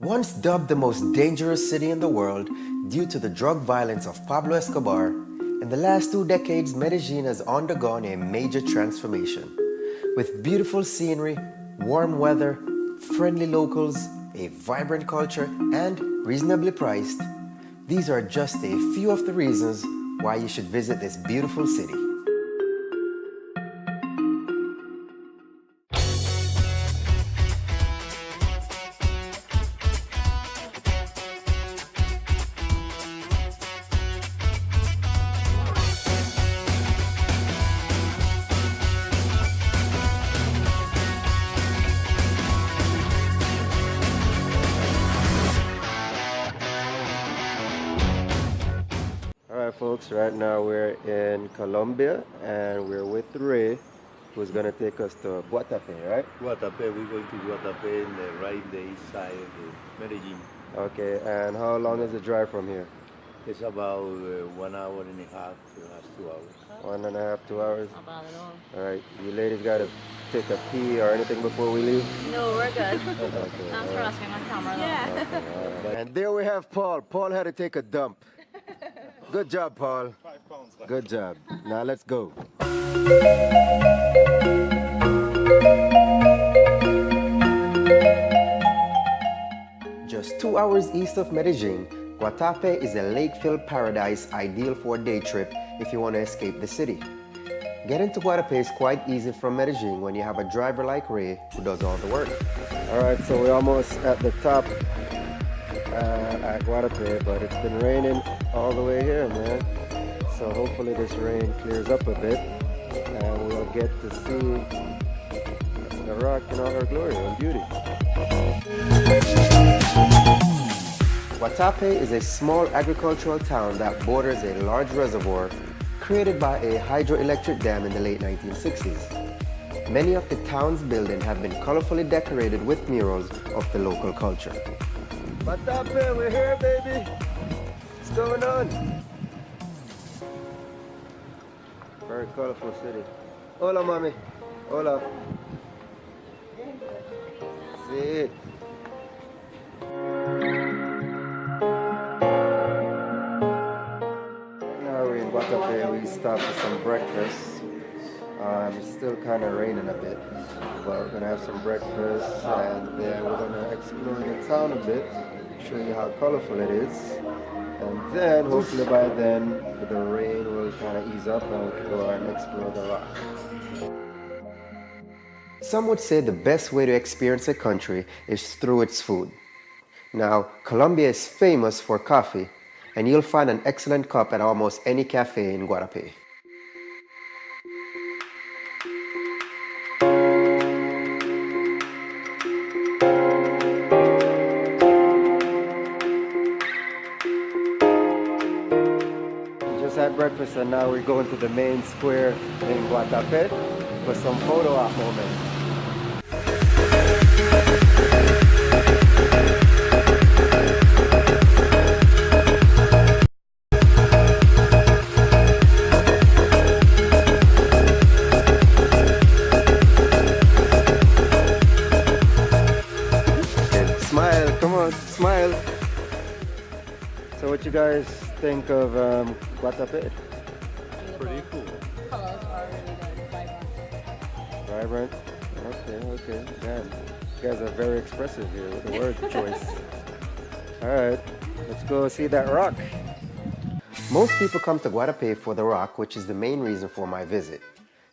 Once dubbed the most dangerous city in the world due to the drug violence of Pablo Escobar, in the last 2 decades, Medellin has undergone a major transformation. With beautiful scenery, warm weather, friendly locals, a vibrant culture, and reasonably priced, these are just a few of the reasons why you should visit this beautiful city. Alright folks, right now we're in Colombia and we're with Ray, who's going to take us to Guatapé, right? Guatapé, we're going to Guatapé right in the east side of Medellin. Okay, and how long is the drive from here? It's about 1 hour and a half, perhaps 2 hours. 1.5, 2 hours? Not bad at all. Alright, you ladies got to take a pee or anything before we leave? No, we're good. Okay, Thanks for asking on camera though. Yeah. okay, alright. And there we have Paul. Paul had to take a dump. Good job, Paul. 5 pounds. Good job. Now let's go. Just 2 hours east of Medellin, Guatapé is a lake-filled paradise ideal for a day trip if you want to escape the city. Getting to Guatapé is quite easy from Medellin when you have a driver like Ray who does all the work. Alright, so we're almost at the top at Guatapé, but it's been raining all the way here, man. So hopefully this rain clears up a bit and we'll get to see the rock in all her glory and beauty. Guatapé is a small agricultural town that borders a large reservoir created by a hydroelectric dam in the late 1960s. Many of the town's buildings have been colorfully decorated with murals of the local culture. Guatapé, we're here, baby! What's going on? Very colorful city. Hola, mami. Hola. Sí. Now we're in Guatapé. We stopped for some breakfast. It's still kind of raining a bit, but we're gonna have some breakfast and then we're gonna explore the town a bit, show you how colorful it is, and then hopefully by then the rain will kind of ease up and we can go and explore the rock. Some would say the best way to experience a country is through its food. Now, Colombia is famous for coffee, and you'll find an excellent cup at almost any cafe in Guatapé. Had breakfast and now we're going to the main square in Guatapé for some photo op moments. Okay, smile, come on, smile. So what you guys think of Guatapé? Pretty cool. Colors are really good, vibrant. Vibrant? Okay. Man, you guys are very expressive here with the word choice. Alright, let's go see that rock. Most people come to Guatapé for the rock, which is the main reason for my visit.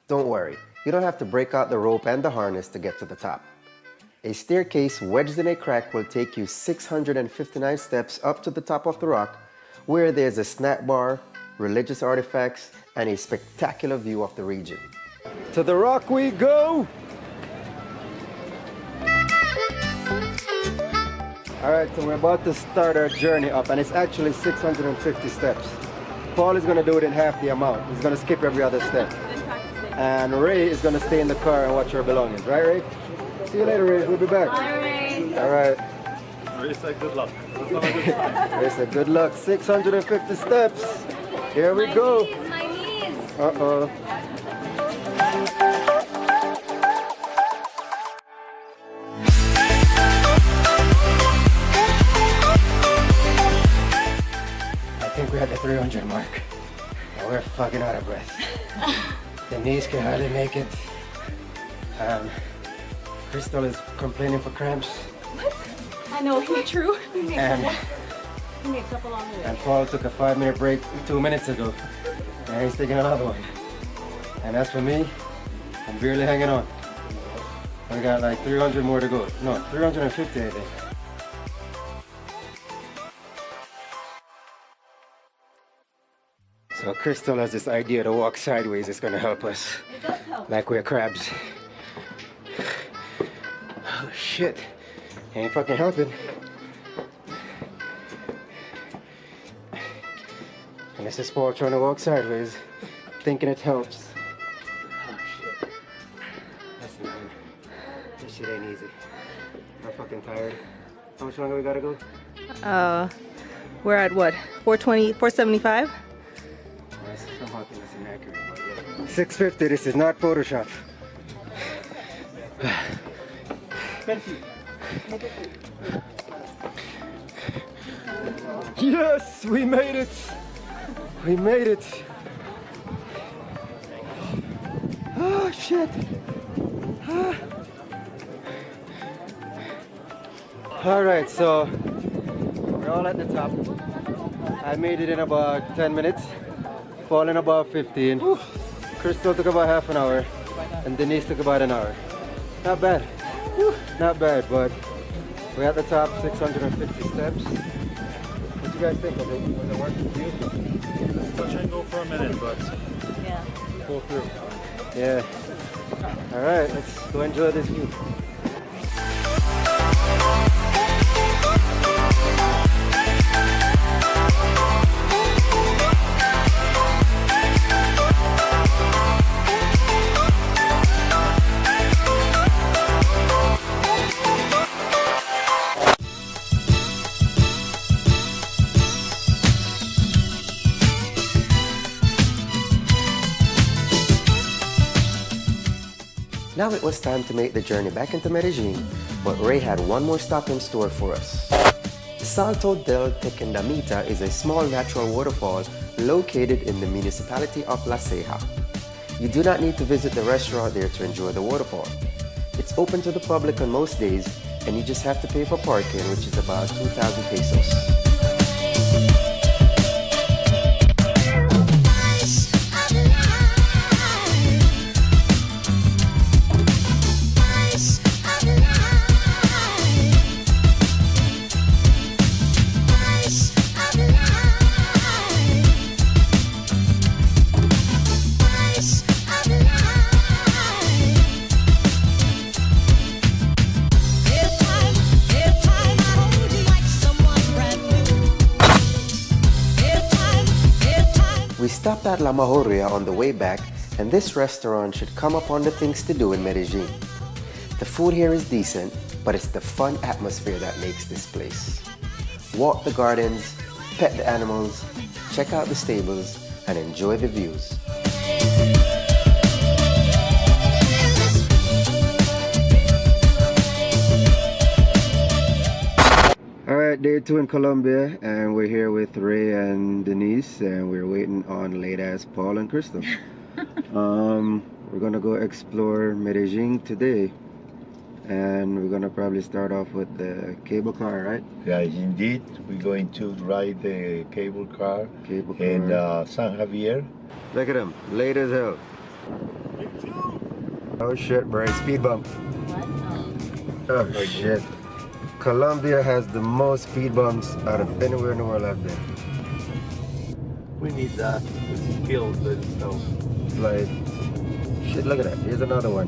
Don't worry, you don't have to break out the rope and the harness to get to the top. A staircase wedged in a crack will take you 659 steps up to the top of the rock, where there's a snack bar, religious artifacts, and a spectacular view of the region. To the rock we go! Alright, so we're about to start our journey up, and it's actually 650 steps. Paul is going to do it in half the amount. He's going to skip every other step. And Ray is going to stay in the car and watch her belongings. Right, Ray? See you later, Ray. We'll be back. Bye, Ray. Alright. Ray said good luck. Ray said good luck. 650 steps. Here we go. My knees. Uh-oh. 300 mark. And we're fucking out of breath. Denise can hardly make it. Crystal is complaining for cramps. I know, it's not true. And, He makes up along the way. and Paul took a 5-minute break 2 minutes ago. And he's taking another one. And as for me, I'm barely hanging on. I got like 300 more to go. No, 350 I think. So Crystal has this idea to walk sideways. It's gonna help us. It does help. Like we're crabs. Oh shit. Ain't fucking helping. And this is Paul trying to walk sideways, thinking it helps. Oh shit. Listen, man. This shit ain't easy. I'm fucking tired. How much longer we gotta go? We're at what? 420, 475? Somehow think that's inaccurate, but yeah. 650, this is not Photoshop. Yes, we made it! We made it! Oh shit! Ah. Alright, so we're all at the top. I made it in about 10 minutes. Paul in about 15. Crystal took about half an hour. And Denise took about an hour. Not bad. Not bad, but we're at the top, 650 steps. What do you guys think of it? Was it working for you? Let's touch and go for a minute, but Yeah. go through. Yeah. Alright, let's go enjoy this view. Now it was time to make the journey back into Medellin, but Ray had one more stop in store for us. Salto del Tequendamita is a small natural waterfall located in the municipality of La Ceja. You do not need to visit the restaurant there to enjoy the waterfall. It's open to the public on most days, and you just have to pay for parking, which is about 2,000 pesos. We stopped at La Majoria on the way back, and this restaurant should come up on the things to do in Medellin. The food here is decent, but it's the fun atmosphere that makes this place. Walk the gardens, pet the animals, check out the stables, and enjoy the views. Alright, day 2 in Colombia, and we're here with Ray and Denise, and we're waiting on late ass Paul and Crystal. We're gonna go explore Medellin today, and we're gonna probably start off with the cable car, right? Yeah, indeed. We're going to ride the cable car in San Javier. Look at him, late as hell. Oh shit, Bray, speed bump. Oh shit. Colombia has the most speed bumps out of anywhere in the world I've been. We need that. It's filled with snow. Like, shit, look at that. Here's another one.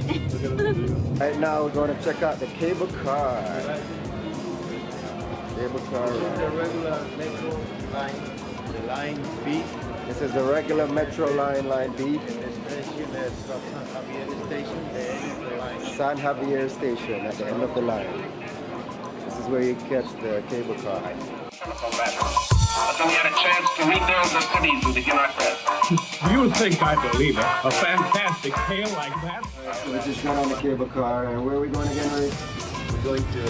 Right now, we're going to check out the cable car. Cable car This is the ride. regular metro line, the line B. This is the regular Metro line, line B. And the station is from San Javier Station, the end of the line. San Javier Station at the end of the line. This is where you catch the cable car. Until we had a chance to rebuild the cities with the bureaucrats. You think I believe it? A fantastic tale like that? So we just got on the cable car, and where are we going again, Ray? We're going to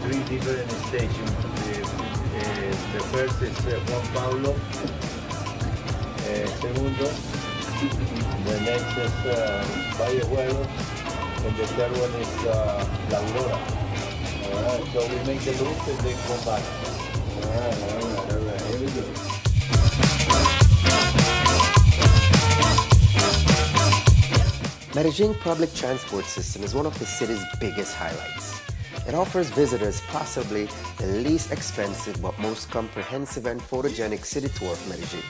3 different stations. The first is Juan Pablo, Segundo, the next is Valle Juegos, and the third one is La Aurora. Alright, so we make the loop and then come back. Alright, here we go. Medellin public transport system is one of the city's biggest highlights. It offers visitors possibly the least expensive but most comprehensive and photogenic city tour of Medellin.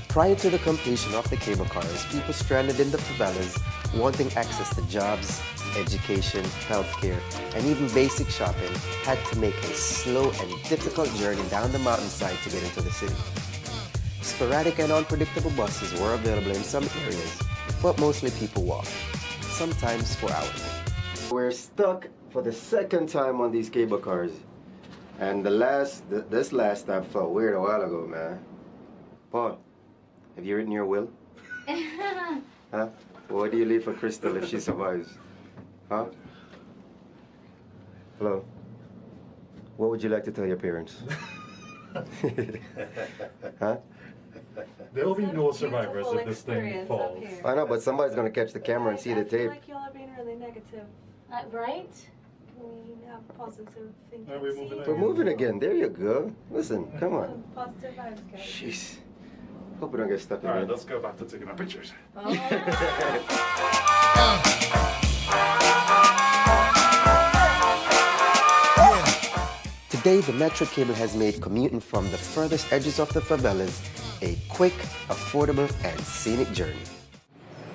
Prior to the completion of the cable cars, people stranded in the favelas wanting access to jobs, education, healthcare, and even basic shopping had to make a slow and difficult journey down the mountainside to get into the city. Sporadic and unpredictable buses were available in some areas, but mostly people walked, sometimes for hours. We're stuck for the second time on these cable cars. And this last time felt weird a while ago, man. Paul, have you written your will? Huh? What do you leave for Crystal if she survives? Huh? Hello? What would you like to tell your parents? Huh? There will be no survivors if this thing falls. I know, but somebody's gonna catch the camera and see the I feel tape. like y'all are being really negative. Right? Can we have positive thinking? Are we moving We're moving again. There you go. Listen, come on. Positive vibes, guys. Jeez. Hope we don't get stuck All right, again. let's go back to taking our pictures. Today, the metro cable has made commuting from the furthest edges of the favelas a quick, affordable, and scenic journey.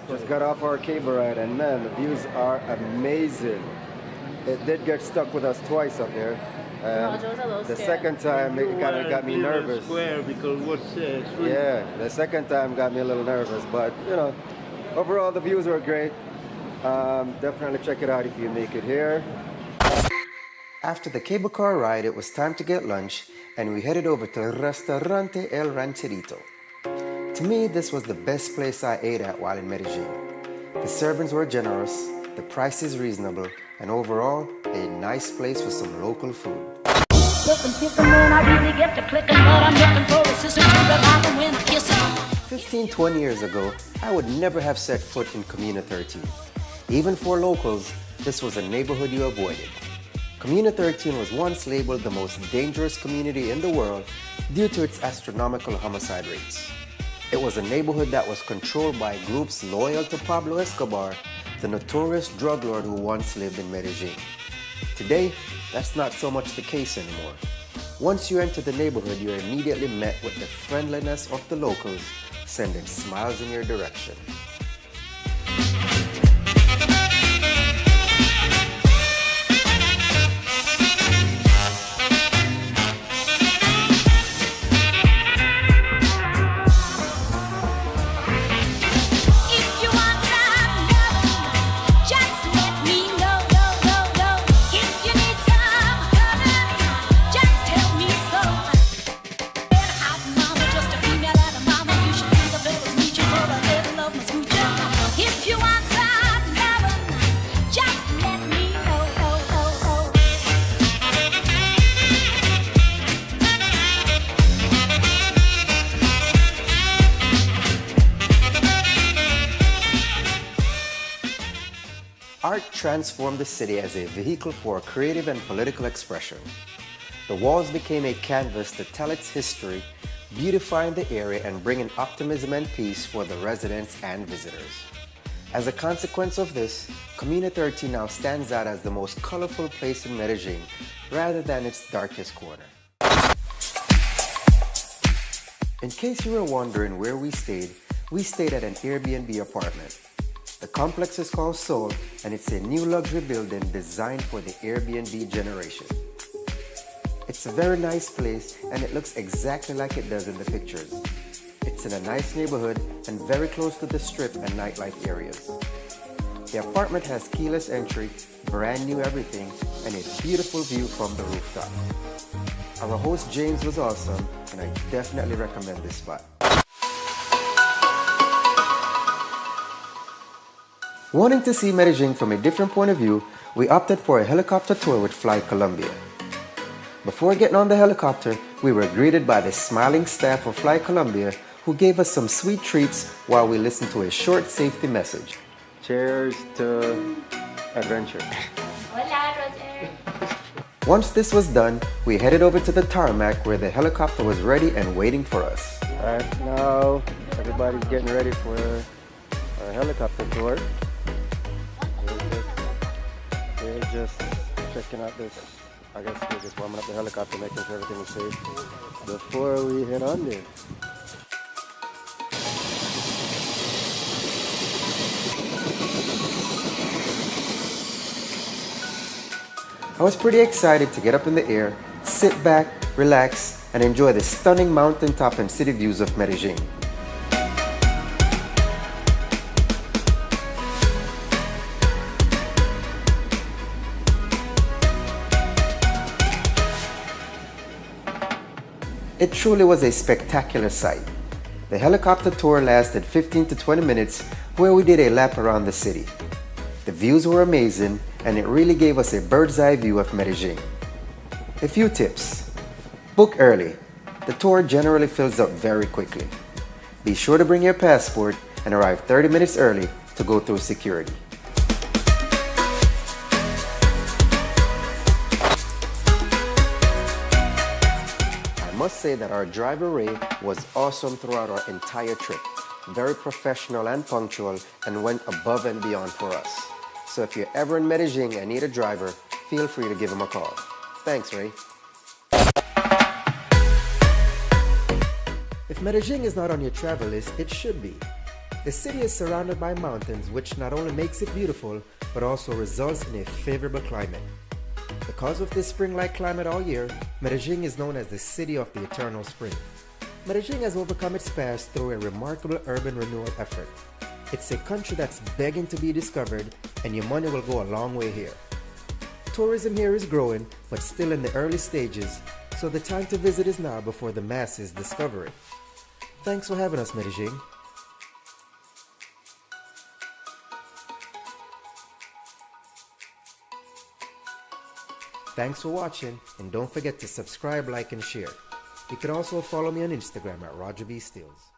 Just got off our cable ride, and man, the views are amazing. It did get stuck with us twice up there. The second time, it kind of got me nervous. Yeah, the second time got me a little nervous, but you know, overall the views were great. Definitely check it out if you make it here. After the cable car ride, it was time to get lunch, and we headed over to Restaurante El Rancherito. To me, this was the best place I ate at while in Medellin. The servings were generous, the price is reasonable, and overall, a nice place for some local food. 15-20 years ago, I would never have set foot in Comuna 13. Even for locals, this was a neighborhood you avoided. Comuna 13 was once labeled the most dangerous community in the world due to its astronomical homicide rates. It was a neighborhood that was controlled by groups loyal to Pablo Escobar, the notorious drug lord who once lived in Medellin. Today, that's not so much the case anymore. Once you enter the neighborhood, you're immediately met with the friendliness of the locals, sending smiles in your direction. Art transformed the city as a vehicle for creative and political expression. The walls became a canvas to tell its history, beautifying the area and bringing optimism and peace for the residents and visitors. As a consequence of this, Comuna 13 now stands out as the most colorful place in Medellin, rather than its darkest corner. In case you were wondering where we stayed at an Airbnb apartment. The complex is called Sólo, and it's a new luxury building designed for the Airbnb generation. It's a very nice place, and it looks exactly like it does in the pictures. It's in a nice neighborhood and very close to the strip and nightlife areas. The apartment has keyless entry, brand new everything, and a beautiful view from the rooftop. Our host James was awesome, and I definitely recommend this spot. Wanting to see Medellin from a different point of view, we opted for a helicopter tour with Fly Colombia. Before getting on the helicopter, we were greeted by the smiling staff of Fly Colombia who gave us some sweet treats while we listened to a short safety message. Cheers to adventure. Hola, Roger. Once this was done, we headed over to the tarmac where the helicopter was ready and waiting for us. Alright, now everybody's getting ready for our helicopter tour. We're just checking out this. I guess we're just warming up the helicopter, making sure everything is safe before we head on there. I was pretty excited to get up in the air, sit back, relax, and enjoy the stunning mountaintop and city views of Medellin. It truly was a spectacular sight. The helicopter tour lasted 15 to 20 minutes where we did a lap around the city. The views were amazing and it really gave us a bird's eye view of Medellin. A few tips. Book early. The tour generally fills up very quickly. Be sure to bring your passport and arrive 30 minutes early to go through security. I must say that our driver Ray was awesome throughout our entire trip. Very professional and punctual and went above and beyond for us. So if you're ever in Medellin and need a driver, feel free to give him a call. Thanks, Ray. If Medellin is not on your travel list, it should be. The city is surrounded by mountains, which not only makes it beautiful, but also results in a favorable climate. Because of this spring-like climate all year, Medellin is known as the city of the eternal spring. Medellin has overcome its past through a remarkable urban renewal effort. It's a country that's begging to be discovered, and your money will go a long way here. Tourism here is growing, but still in the early stages, so the time to visit is now before the masses discover it. Thanks for having us, Medellin. Thanks for watching, and don't forget to subscribe, like, and share. You can also follow me on Instagram at RogerBStills.